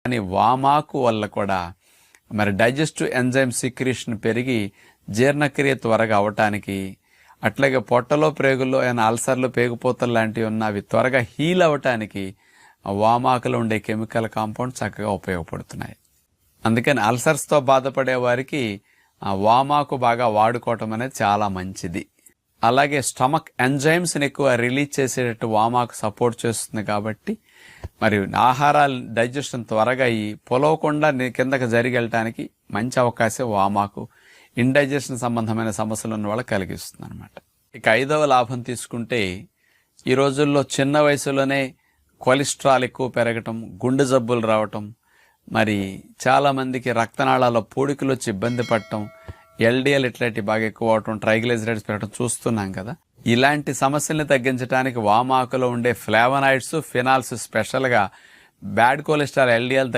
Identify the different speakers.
Speaker 1: కానీ వామాకు వల్ల కూడా మరి డైజెస్టివ్ ఎంజైమ్ సిక్రీషన్ పెరిగి జీర్ణక్రియ త్వరగా అవటానికి, అట్లాగే పొట్టలో ప్రేగుల్లో ఏమైనా అల్సర్లు పేగుపోతలు లాంటివి ఉన్న అవి త్వరగా హీల్ అవ్వటానికి వామాకులో ఉండే కెమికల్ కాంపౌండ్ చక్కగా ఉపయోగపడుతున్నాయి. అందుకని అల్సర్స్తో బాధపడే వారికి వామాకు బాగా వాడుకోవటం అనేది చాలా మంచిది. అలాగే స్టమక్ ఎంజైమ్స్ని ఎక్కువ రిలీజ్ చేసేటట్టు వామాకు సపోర్ట్ చేస్తుంది కాబట్టి మరి ఆహారాలు డైజెషన్ త్వరగా పొలవకుండా కిందకి జరిగి వెళ్ళటానికి మంచి అవకాశం వామాకు ఇండైజెషన్ సంబంధమైన సమస్యలు ఉన్న వాళ్ళకి కలిగిస్తుంది అనమాట. ఇక 5వ లాభం తీసుకుంటే, ఈ రోజుల్లో చిన్న వయసులోనే కొలెస్ట్రాల్ ఎక్కువ పెరగటం, గుండె జబ్బులు రావటం, మరి చాలామందికి రక్తనాళాల్లో పూడికలు వచ్చి ఇబ్బంది పడటం, ఎల్డిఎల్ ఇట్లాంటి బాగా ఎక్కువ అవటం, ట్రైగ్లిజరైడ్స్ పెరగటం చూస్తున్నాం కదా. ఇలాంటి సమస్యల్ని తగ్గించడానికి వామాకులో ఉండే ఫ్లేవనాయిడ్స్, ఫినాల్స్ స్పెషల్గా బ్యాడ్ కొలెస్ట్రాల్ ఎల్డిఎల్